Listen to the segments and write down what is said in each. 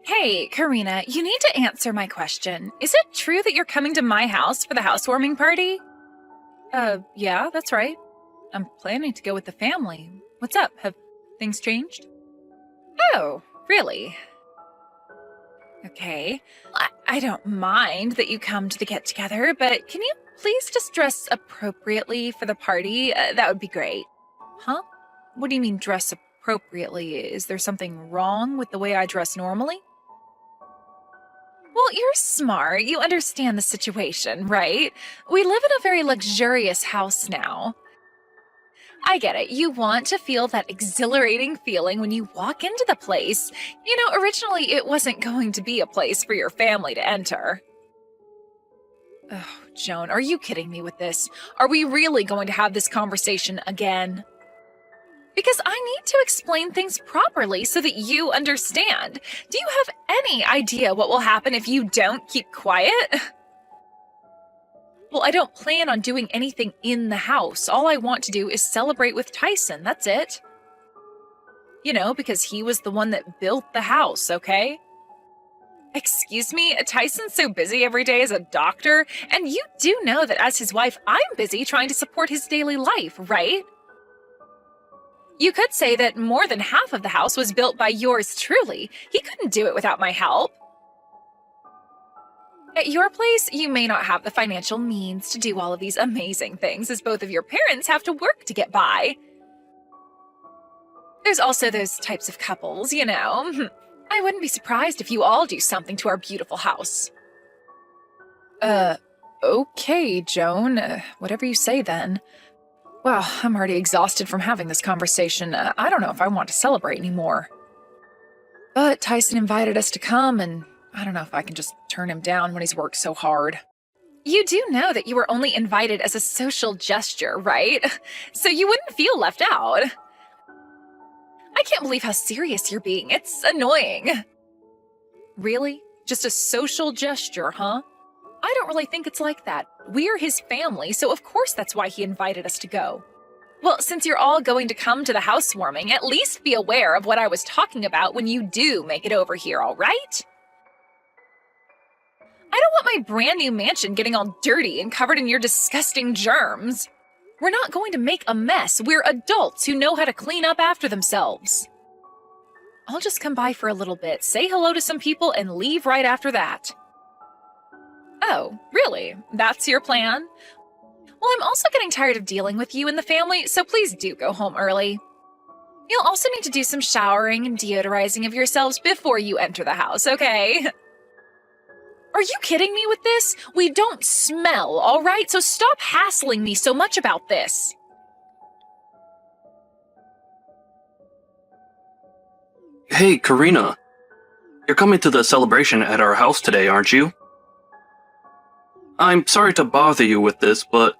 Hey, Karina, you need to answer my question. Is it true that you're coming to my house for the housewarming party? Yeah, that's right. I'm planning to go with the family. What's up? Have things changed? Oh, really? Okay. I don't mind that you come to the get-together, but can you please just dress appropriately for the party? That would be great. Huh? What do you mean dress appropriately? Is there something wrong with the way I dress normally? Well, you're smart. You understand the situation, right? We live in a very luxurious house now. I get it. You want to feel that exhilarating feeling when you walk into the place. Originally it wasn't going to be a place for your family to enter. Oh, Joan, are you kidding me with this? Are we really going to have this conversation again? Because I need to explain things properly so that you understand. Do you have any idea what will happen if you don't keep quiet? Well, I don't plan on doing anything in the house. All I want to do is celebrate with Tyson, that's it. Because he was the one that built the house, okay? Excuse me, Tyson's so busy every day as a doctor, and you do know that as his wife, I'm busy trying to support his daily life, right? You could say that more than half of the house was built by yours truly. He couldn't do it without my help. At your place, you may not have the financial means to do all of these amazing things, as both of your parents have to work to get by. There's also those types of couples, I wouldn't be surprised if you all do something to our beautiful house. Okay, Joan. Whatever you say then. Wow, I'm already exhausted from having this conversation. I don't know if I want to celebrate anymore. But Tyson invited us to come, and I don't know if I can just turn him down when he's worked so hard. You do know that you were only invited as a social gesture, right? So you wouldn't feel left out. I can't believe how serious you're being. It's annoying. Really? Just a social gesture, huh? I don't really think it's like that. We're his family, so of course that's why he invited us to go. Well, since you're all going to come to the housewarming, at least be aware of what I was talking about when you do make it over here, all right? I don't want my brand new mansion getting all dirty and covered in your disgusting germs. We're not going to make a mess. We're adults who know how to clean up after themselves. I'll just come by for a little bit, say hello to some people, and leave right after that. Oh, really? That's your plan? Well, I'm also getting tired of dealing with you and the family, so please do go home early. You'll also need to do some showering and deodorizing of yourselves before you enter the house, okay? Are you kidding me with this? We don't smell, all right? So stop hassling me so much about this. Hey, Karina. You're coming to the celebration at our house today, aren't you? I'm sorry to bother you with this, but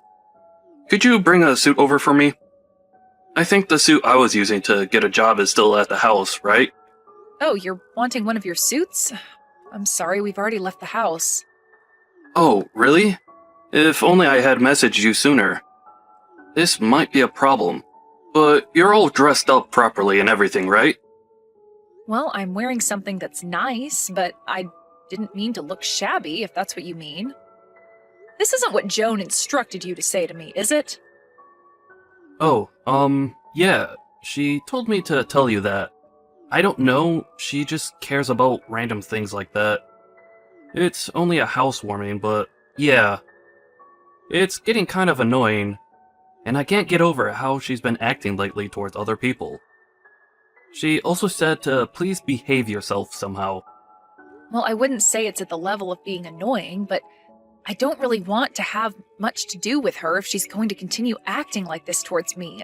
could you bring a suit over for me? I think the suit I was using to get a job is still at the house, right? Oh, you're wanting one of your suits? I'm sorry, we've already left the house. Oh, really? If only I had messaged you sooner. This might be a problem, but you're all dressed up properly and everything, right? Well, I'm wearing something that's nice, but I didn't mean to look shabby, if that's what you mean. This isn't what Joan instructed you to say to me, is it? Oh, yeah. She told me to tell you that. I don't know, she just cares about random things like that. It's only a housewarming, but yeah. It's getting kind of annoying, and I can't get over how she's been acting lately towards other people. She also said to please behave yourself somehow. Well, I wouldn't say it's at the level of being annoying, but I don't really want to have much to do with her if she's going to continue acting like this towards me.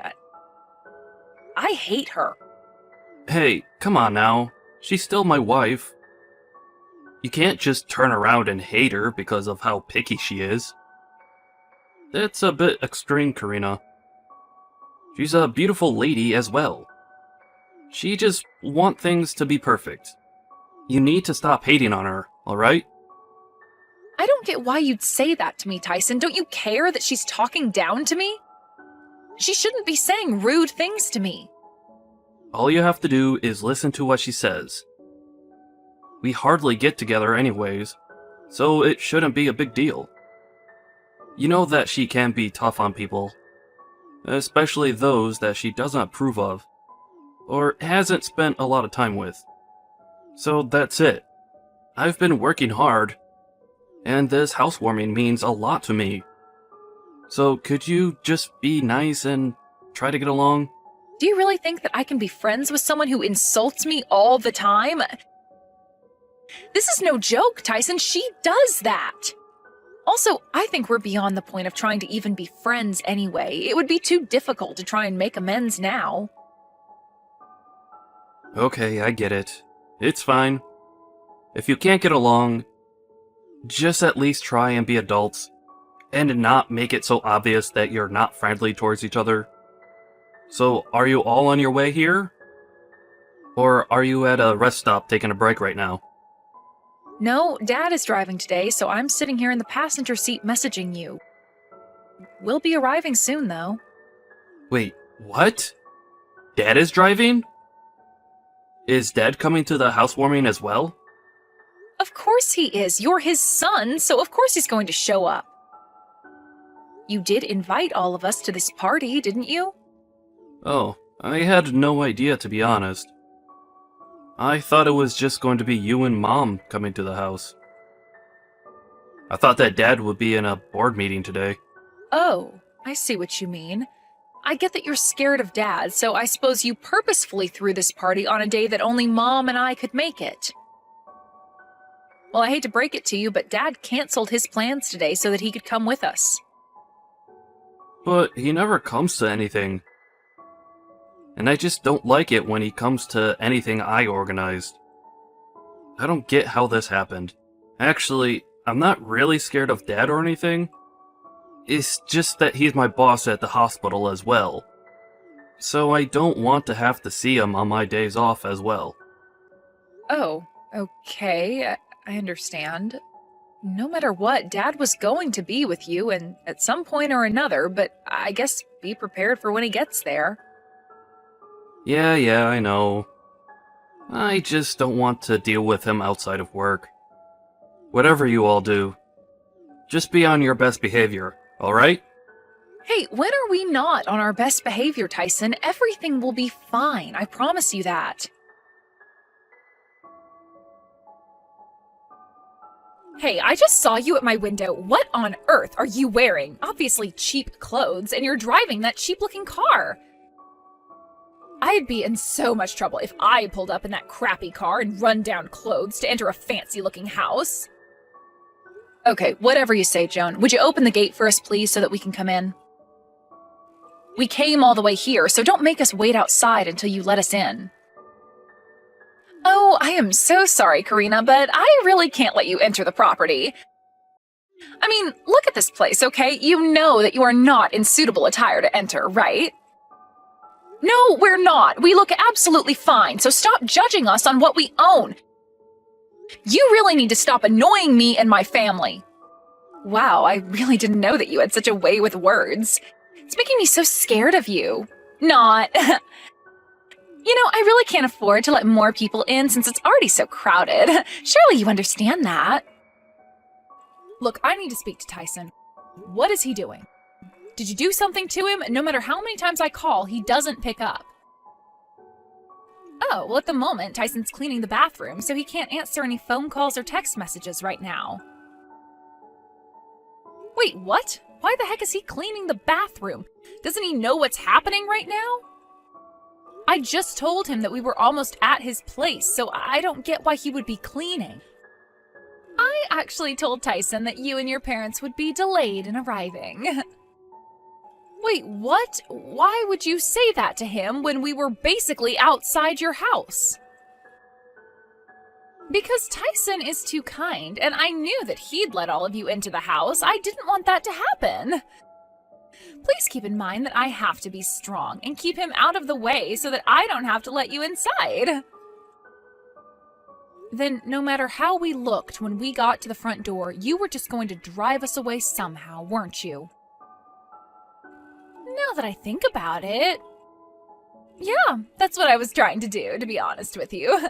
I hate her. Hey, come on now. She's still my wife. You can't just turn around and hate her because of how picky she is. That's a bit extreme, Karina. She's a beautiful lady as well. She just wants things to be perfect. You need to stop hating on her, alright? I don't get why you'd say that to me, Tyson. Don't you care that she's talking down to me? She shouldn't be saying rude things to me. All you have to do is listen to what she says. We hardly get together anyways, so it shouldn't be a big deal. You know that she can be tough on people, especially those that she doesn't approve of, or hasn't spent a lot of time with. So that's it. I've been working hard, and this housewarming means a lot to me. So could you just be nice and try to get along? Do you really think that I can be friends with someone who insults me all the time? This is no joke, Tyson. She does that. Also, I think we're beyond the point of trying to even be friends anyway. It would be too difficult to try and make amends now. Okay, I get it. It's fine. If you can't get along, just at least try and be adults, and not make it so obvious that you're not friendly towards each other. So, are you all on your way here? Or are you at a rest stop taking a break right now? No, Dad is driving today, so I'm sitting here in the passenger seat messaging you. We'll be arriving soon, though. Wait, what? Dad is driving? Is Dad coming to the housewarming as well? Of course he is. You're his son, so of course he's going to show up. You did invite all of us to this party, didn't you? Oh, I had no idea, to be honest. I thought it was just going to be you and Mom coming to the house. I thought that Dad would be in a board meeting today. Oh, I see what you mean. I get that you're scared of Dad, so I suppose you purposefully threw this party on a day that only Mom and I could make it. Well, I hate to break it to you, but Dad canceled his plans today so that he could come with us. But he never comes to anything. And I just don't like it when he comes to anything I organized. I don't get how this happened. Actually, I'm not really scared of Dad or anything. It's just that he's my boss at the hospital as well. So I don't want to have to see him on my days off as well. Oh, okay, I understand. No matter what, Dad was going to be with you and at some point or another, but I guess be prepared for when he gets there. Yeah, I know. I just don't want to deal with him outside of work. Whatever you all do, just be on your best behavior, alright? Hey, when are we not on our best behavior, Tyson? Everything will be fine, I promise you that. Hey, I just saw you at my window. What on earth are you wearing? Obviously cheap clothes, and you're driving that cheap-looking car. I'd be in so much trouble if I pulled up in that crappy car and run-down clothes to enter a fancy-looking house. Okay, whatever you say, Joan. Would you open the gate for us, please, so that we can come in? We came all the way here, so don't make us wait outside until you let us in. Oh, I am so sorry, Karina, but I really can't let you enter the property. I mean, look at this place, okay? You know that you are not in suitable attire to enter, right? No, we're not. We look absolutely fine, so stop judging us on what we own. You really need to stop annoying me and my family. Wow, I really didn't know that you had such a way with words. It's making me so scared of you. Not. You know, I really can't afford to let more people in since it's already so crowded. Surely you understand that. Look, I need to speak to Tyson. What is he doing? Did you do something to him? No matter how many times I call, he doesn't pick up. Oh, well, at the moment, Tyson's cleaning the bathroom, so he can't answer any phone calls or text messages right now. Wait, what? Why the heck is he cleaning the bathroom? Doesn't he know what's happening right now? I just told him that we were almost at his place, so I don't get why he would be cleaning. I actually told Tyson that you and your parents would be delayed in arriving. Wait, what? Why would you say that to him when we were basically outside your house? Because Tyson is too kind, and I knew that he'd let all of you into the house. I didn't want that to happen. Please keep in mind that I have to be strong and keep him out of the way so that I don't have to let you inside. Then, no matter how we looked when we got to the front door, you were just going to drive us away somehow, weren't you? Now that I think about it, yeah, that's what I was trying to do, to be honest with you.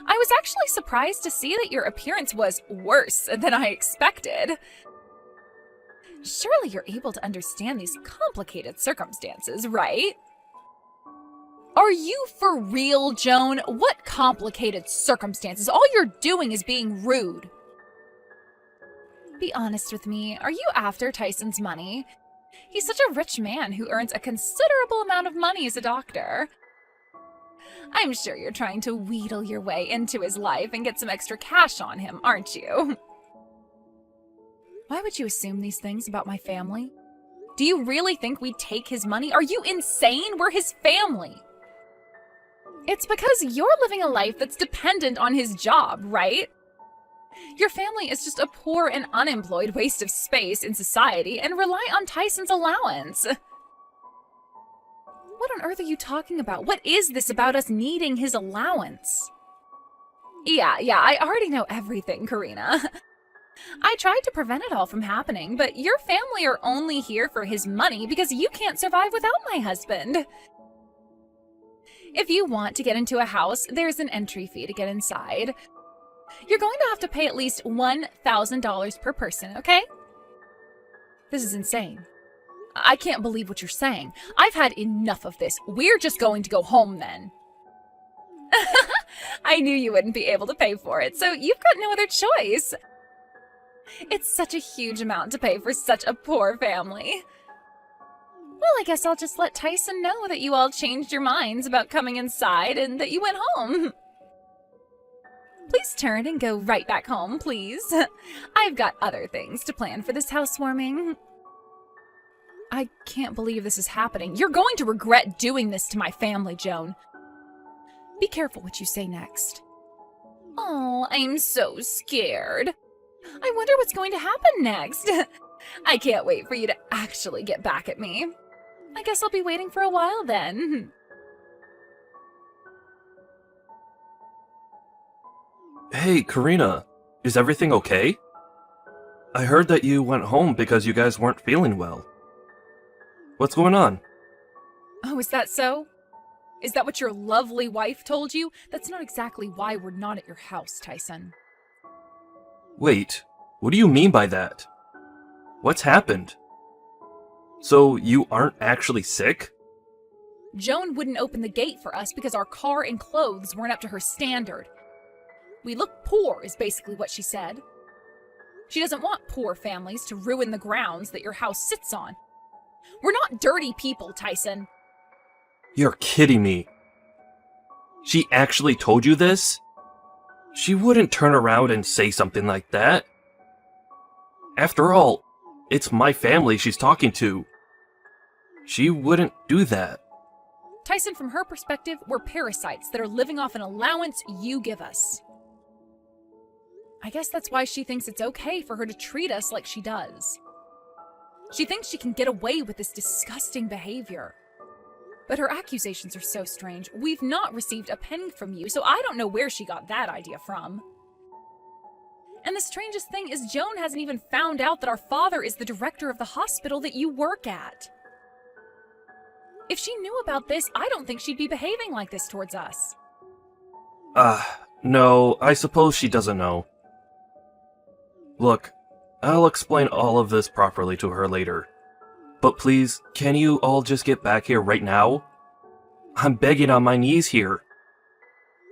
I was actually surprised to see that your appearance was worse than I expected. Surely you're able to understand these complicated circumstances, right? Are you for real, Joan? What complicated circumstances? All you're doing is being rude. Be honest with me, are you after Tyson's money? He's such a rich man who earns a considerable amount of money as a doctor. I'm sure you're trying to wheedle your way into his life and get some extra cash on him, aren't you? Why would you assume these things about my family? Do you really think we'd take his money? Are you insane? We're his family. It's because you're living a life that's dependent on his job, right? Your family is just a poor and unemployed waste of space in society and rely on Tyson's allowance. What on earth are you talking about? What is this about us needing his allowance? Yeah, I already know everything, Karina. I tried to prevent it all from happening, but your family are only here for his money because you can't survive without my husband. If you want to get into a house, there's an entry fee to get inside. You're going to have to pay at least $1,000 per person, okay? This is insane. I can't believe what you're saying. I've had enough of this. We're just going to go home then. I knew you wouldn't be able to pay for it, so you've got no other choice. It's such a huge amount to pay for such a poor family. Well, I guess I'll just let Tyson know that you all changed your minds about coming inside and that you went home. Please turn and go right back home, please. I've got other things to plan for this housewarming. I can't believe this is happening. You're going to regret doing this to my family, Joan. Be careful what you say next. Oh, I'm so scared. I wonder what's going to happen next. I can't wait for you to actually get back at me. I guess I'll be waiting for a while then. Hey, Karina, is everything okay? I heard that you went home because you guys weren't feeling well. What's going on? Oh, is that so? Is that what your lovely wife told you? That's not exactly why we're not at your house, Tyson. Wait, what do you mean by that? What's happened? So you aren't actually sick? Joan wouldn't open the gate for us because our car and clothes weren't up to her standard. We look poor, is basically what she said. She doesn't want poor families to ruin the grounds that your house sits on. We're not dirty people, Tyson. You're kidding me. She actually told you this? She wouldn't turn around and say something like that. After all, it's my family she's talking to. She wouldn't do that. Tyson, from her perspective, we're parasites that are living off an allowance you give us. I guess that's why she thinks it's okay for her to treat us like she does. She thinks she can get away with this disgusting behavior. But her accusations are so strange. We've not received a penny from you, so I don't know where she got that idea from. And the strangest thing is Joan hasn't even found out that our father is the director of the hospital that you work at. If she knew about this, I don't think she'd be behaving like this towards us. No, I suppose she doesn't know. Look, I'll explain all of this properly to her later. But please, can you all just get back here right now? I'm begging on my knees here.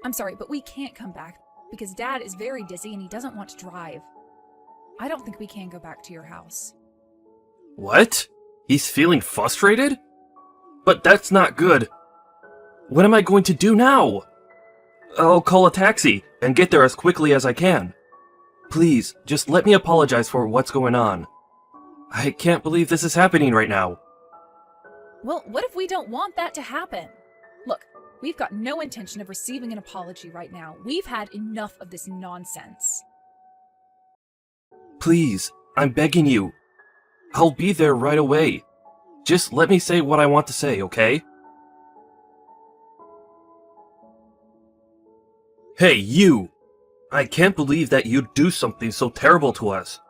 I'm sorry, but we can't come back because Dad is very dizzy and he doesn't want to drive. I don't think we can go back to your house. What? He's feeling frustrated? But that's not good. What am I going to do now? I'll call a taxi and get there as quickly as I can. Please, just let me apologize for what's going on. I can't believe this is happening right now. Well, what if we don't want that to happen? Look, we've got no intention of receiving an apology right now. We've had enough of this nonsense. Please, I'm begging you. I'll be there right away. Just let me say what I want to say, okay? Hey, you! I can't believe that you'd do something so terrible to us.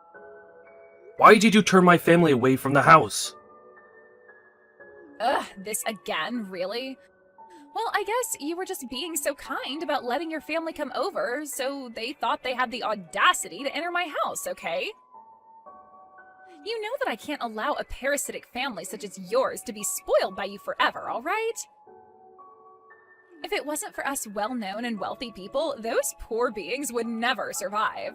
Why did you turn my family away from the house? Ugh, this again, really? Well, I guess you were just being so kind about letting your family come over, so they thought they had the audacity to enter my house, okay? You know that I can't allow a parasitic family such as yours to be spoiled by you forever, all right? If it wasn't for us well-known and wealthy people, those poor beings would never survive.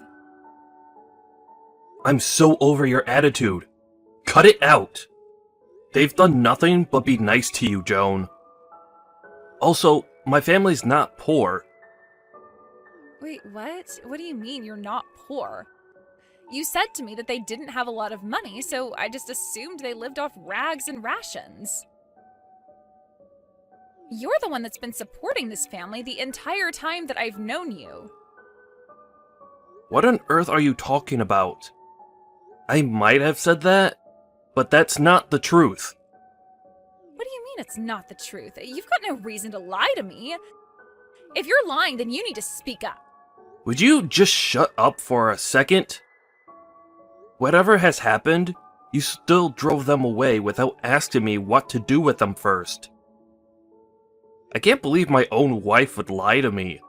I'm so over your attitude. Cut it out. They've done nothing but be nice to you, Joan. Also, my family's not poor. Wait, what? What do you mean you're not poor? You said to me that they didn't have a lot of money, so I just assumed they lived off rags and rations. You're the one that's been supporting this family the entire time that I've known you. What on earth are you talking about? I might have said that, but that's not the truth. What do you mean it's not the truth? You've got no reason to lie to me. If you're lying, then you need to speak up. Would you just shut up for a second? Whatever has happened, you still drove them away without asking me what to do with them first. I can't believe my own wife would lie to me.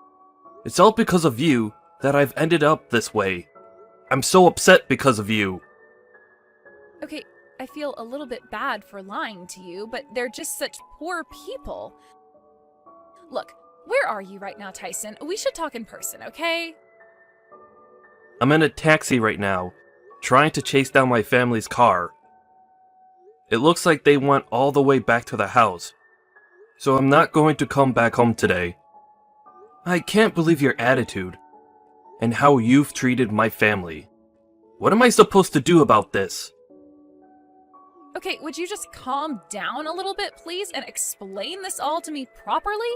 It's all because of you that I've ended up this way. I'm so upset because of you. Okay, I feel a little bit bad for lying to you, but they're just such poor people. Look, where are you right now, Tyson? We should talk in person, okay? I'm in a taxi right now, trying to chase down my family's car. It looks like they went all the way back to the house, so I'm not going to come back home today. I can't believe your attitude, and how you've treated my family. What am I supposed to do about this? Okay, would you just calm down a little bit, please, and explain this all to me properly?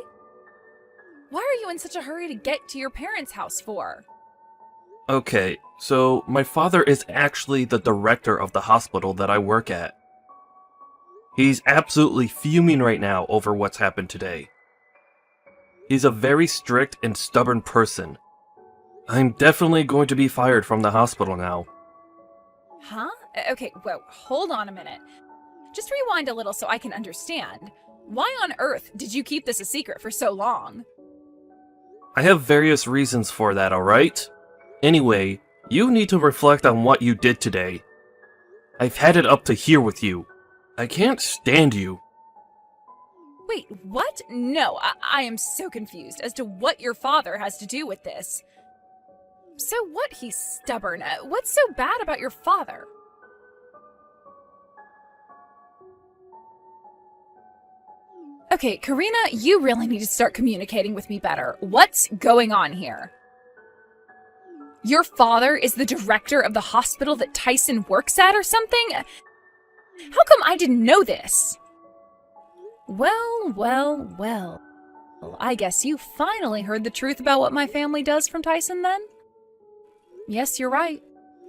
Why are you in such a hurry to get to your parents' house for? Okay, so my father is actually the director of the hospital that I work at. He's absolutely fuming right now over what's happened today. He's a very strict and stubborn person. I'm definitely going to be fired from the hospital now. Huh? Okay, whoa, hold on a minute. Just rewind a little so I can understand. Why on earth did you keep this a secret for so long? I have various reasons for that, alright? Anyway, you need to reflect on what you did today. I've had it up to here with you. I can't stand you. Wait, what? No, I am so confused as to what your father has to do with this. So what, he's stubborn? What's so bad about your father? Okay, Karina, you really need to start communicating with me better. What's going on here? Your father is the director of the hospital that Tyson works at or something? How come I didn't know this? Well, well, well. I guess you finally heard the truth about what my family does from Tyson then? Yes, you're right.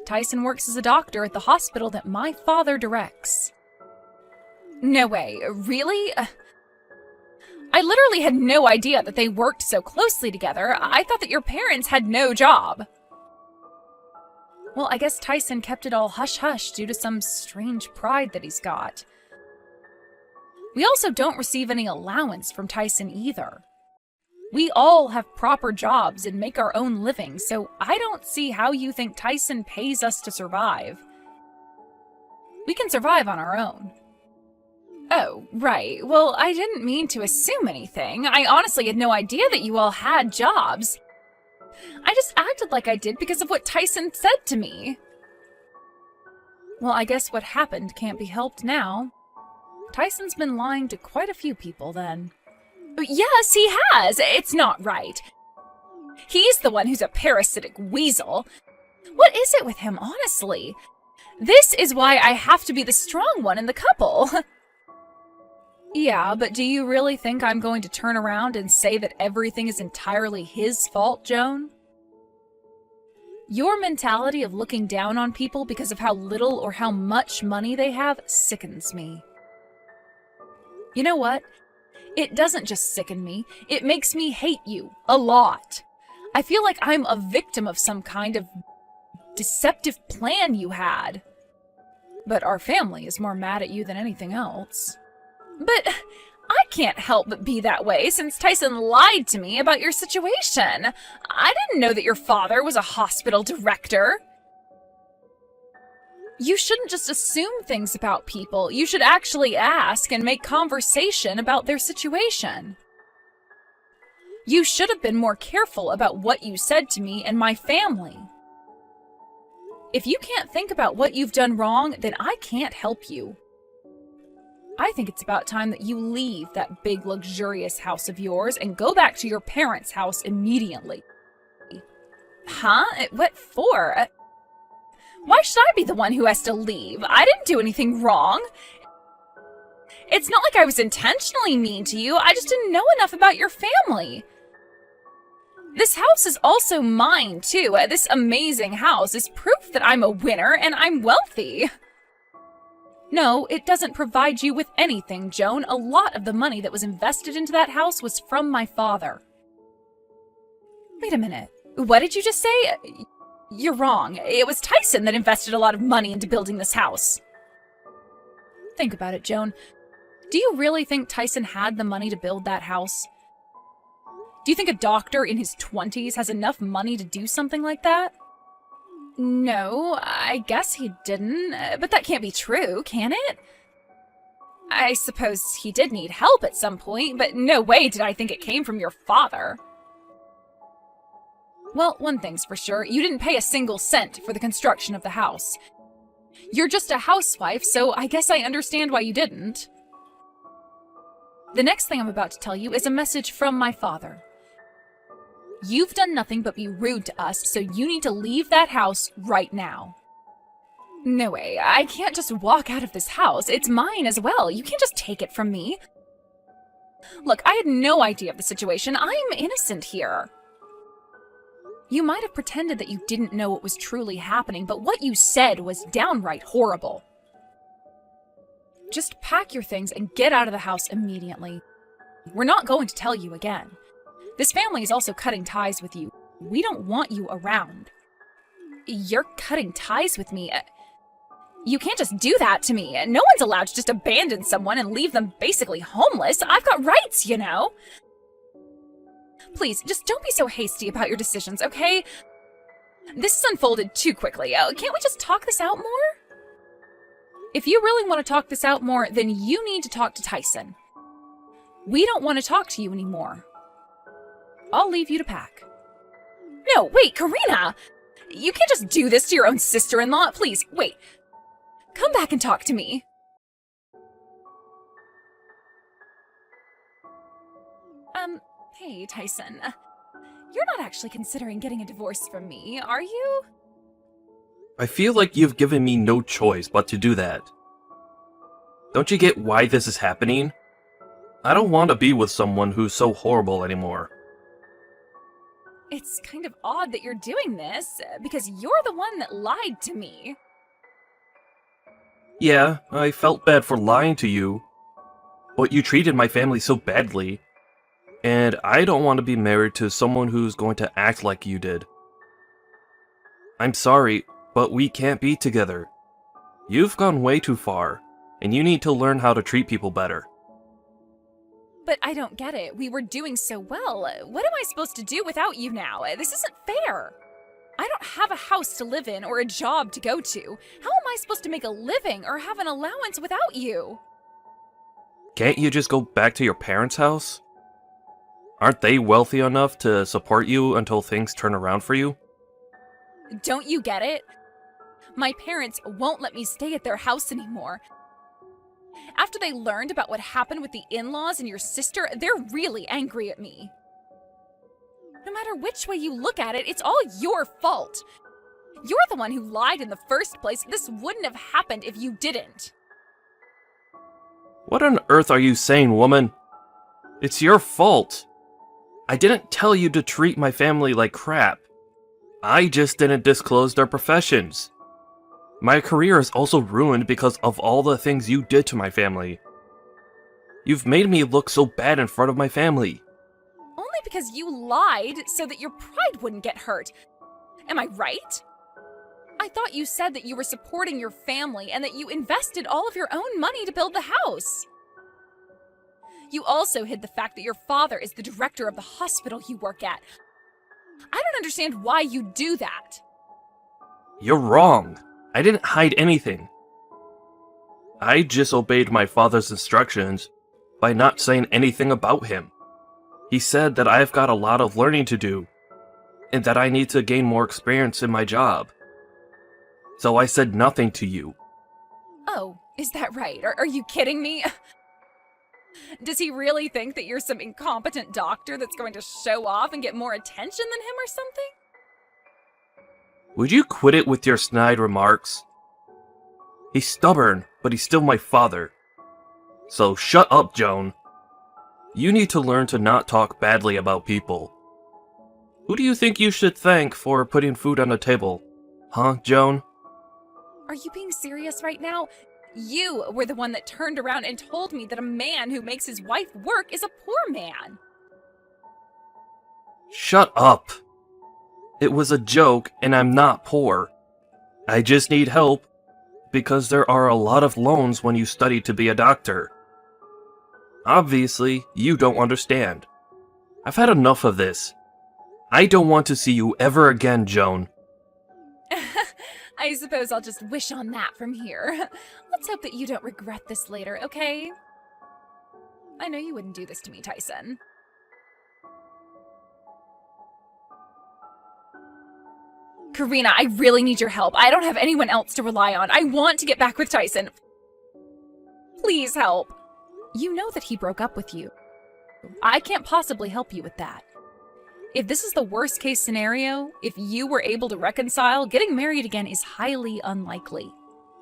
Tyson works as a doctor at the hospital that my father directs. No way, really? I literally had no idea that they worked so closely together. I thought that your parents had no job. Well, I guess Tyson kept it all hush-hush due to some strange pride that he's got. We also don't receive any allowance from Tyson either. We all have proper jobs and make our own living, so I don't see how you think Tyson pays us to survive. We can survive on our own. Oh, right. Well, I didn't mean to assume anything. I honestly had no idea that you all had jobs. I just acted like I did because of what Tyson said to me. Well, I guess what happened can't be helped now. Tyson's been lying to quite a few people then. Yes, he has. It's not right. He's the one who's a parasitic weasel. What is it with him, honestly? This is why I have to be the strong one in the couple. Yeah, but do you really think I'm going to turn around and say that everything is entirely his fault, Joan? Your mentality of looking down on people because of how little or how much money they have sickens me. You know what? It doesn't just sicken me, it makes me hate you a lot. I feel like I'm a victim of some kind of deceptive plan you had. But our family is more mad at you than anything else. But I can't help but be that way since Tyson lied to me about your situation. I didn't know that your father was a hospital director. You shouldn't just assume things about people. You should actually ask and make conversation about their situation. You should have been more careful about what you said to me and my family. If you can't think about what you've done wrong, then I can't help you. I think it's about time that you leave that big, luxurious house of yours and go back to your parents' house immediately. Huh? What for? Why should I be the one who has to leave? I didn't do anything wrong. It's not like I was intentionally mean to you. I just didn't know enough about your family. This house is also mine, too. This amazing house is proof that I'm a winner and I'm wealthy. No, it doesn't provide you with anything, Joan. A lot of the money that was invested into that house was from my father. Wait a minute. What did you just say? You're wrong. It was Tyson that invested a lot of money into building this house. Think about it, Joan. Do you really think Tyson had the money to build that house? Do you think a doctor in his 20s has enough money to do something like that? No, I guess he didn't, but that can't be true, can it? I suppose he did need help at some point, but no way did I think it came from your father. Well, one thing's for sure, you didn't pay a single cent for the construction of the house. You're just a housewife, so I guess I understand why you didn't. The next thing I'm about to tell you is a message from my father. You've done nothing but be rude to us, so you need to leave that house right now. No way, I can't just walk out of this house. It's mine as well. You can't just take it from me. Look, I had no idea of the situation. I'm innocent here. You might have pretended that you didn't know what was truly happening, but what you said was downright horrible. Just pack your things and get out of the house immediately. We're not going to tell you again. This family is also cutting ties with you. We don't want you around. You're cutting ties with me? You can't just do that to me. No one's allowed to just abandon someone and leave them basically homeless. I've got rights, you know? Please, just don't be so hasty about your decisions, okay? This has unfolded too quickly. Can't we just talk this out more? If you really want to talk this out more, then you need to talk to Tyson. We don't want to talk to you anymore. I'll leave you to pack. No, wait, Karina! You can't just do this to your own sister-in-law. Please, wait. Come back and talk to me. Hey, Tyson. You're not actually considering getting a divorce from me, are you? I feel like you've given me no choice but to do that. Don't you get why this is happening? I don't want to be with someone who's so horrible anymore. It's kind of odd that you're doing this, because you're the one that lied to me. Yeah, I felt bad for lying to you, but you treated my family so badly, and I don't want to be married to someone who's going to act like you did. I'm sorry, but we can't be together. You've gone way too far, and you need to learn how to treat people better. But I don't get it. We were doing so well. What am I supposed to do without you now? This isn't fair. I don't have a house to live in or a job to go to. How am I supposed to make a living or have an allowance without you? Can't you just go back to your parents' house? Aren't they wealthy enough to support you until things turn around for you? Don't you get it? My parents won't let me stay at their house anymore. After they learned about what happened with the in-laws and your sister, they're really angry at me. No matter which way you look at it, it's all your fault. You're the one who lied in the first place. This wouldn't have happened if you didn't. What on earth are you saying, woman? It's your fault. I didn't tell you to treat my family like crap. I just didn't disclose their professions. My career is also ruined because of all the things you did to my family. You've made me look so bad in front of my family. Only because you lied so that your pride wouldn't get hurt. Am I right? I thought you said that you were supporting your family and that you invested all of your own money to build the house. You also hid the fact that your father is the director of the hospital you work at. I don't understand why you do that. You're wrong. I didn't hide anything. I just obeyed my father's instructions by not saying anything about him. He said that I've got a lot of learning to do, and that I need to gain more experience in my job. So I said nothing to you. Oh, is that right? Are you kidding me? Does he really think that you're some incompetent doctor that's going to show off and get more attention than him or something? Would you quit it with your snide remarks? He's stubborn, but he's still my father. So shut up, Joan. You need to learn to not talk badly about people. Who do you think you should thank for putting food on the table? Huh, Joan? Are you being serious right now? You were the one that turned around and told me that a man who makes his wife work is a poor man. Shut up. It was a joke, and I'm not poor. I just need help, because there are a lot of loans when you study to be a doctor. Obviously, you don't understand. I've had enough of this. I don't want to see you ever again, Joan. I suppose I'll just wish on that from here. Let's hope that you don't regret this later, okay? I know you wouldn't do this to me, Tyson. Karina, I really need your help. I don't have anyone else to rely on. I want to get back with Tyson. Please help. You know that he broke up with you. I can't possibly help you with that. If this is the worst case scenario, if you were able to reconcile, getting married again is highly unlikely.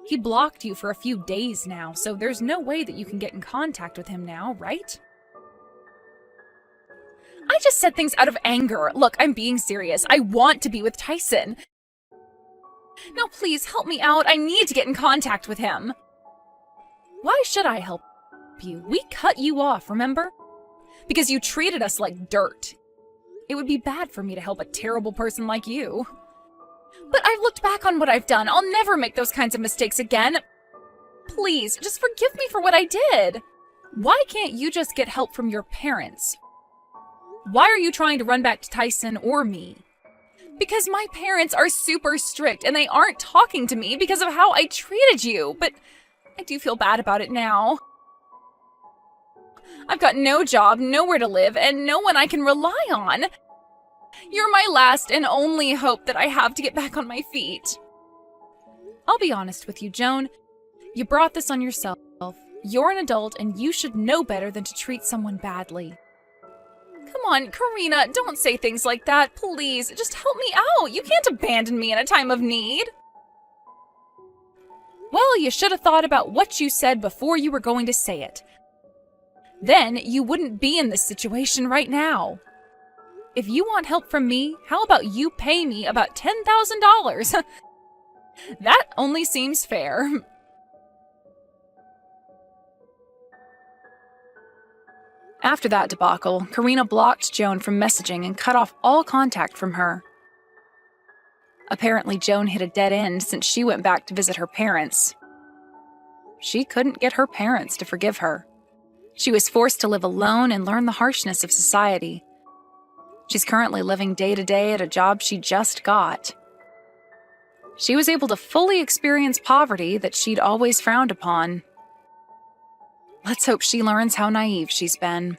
He blocked you for a few days now, so there's no way that you can get in contact with him now, right? I just said things out of anger. Look, I'm being serious. I want to be with Tyson. Now please help me out. I need to get in contact with him. Why should I help you? We cut you off, remember? Because you treated us like dirt. It would be bad for me to help a terrible person like you. But I've looked back on what I've done. I'll never make those kinds of mistakes again. Please, just forgive me for what I did. Why can't you just get help from your parents? Why are you trying to run back to Tyson or me? Because my parents are super strict and they aren't talking to me because of how I treated you. But I do feel bad about it now. I've got no job, nowhere to live, and no one I can rely on. You're my last and only hope that I have to get back on my feet. I'll be honest with you, Joan. You brought this on yourself. You're an adult and you should know better than to treat someone badly. Come on, Karina, don't say things like that, please. Just help me out. You can't abandon me in a time of need. Well, you should have thought about what you said before you were going to say it. Then you wouldn't be in this situation right now. If you want help from me, how about you pay me about $10,000? That only seems fair. After that debacle, Karina blocked Joan from messaging and cut off all contact from her. Apparently, Joan hit a dead end since she went back to visit her parents. She couldn't get her parents to forgive her. She was forced to live alone and learn the harshness of society. She's currently living day to day at a job she just got. She was able to fully experience poverty that she'd always frowned upon. Let's hope she learns how naive she's been.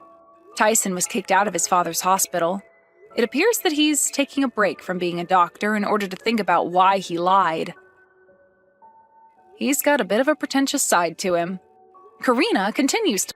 Tyson was kicked out of his father's hospital. It appears that he's taking a break from being a doctor in order to think about why he lied. He's got a bit of a pretentious side to him. Karina continues to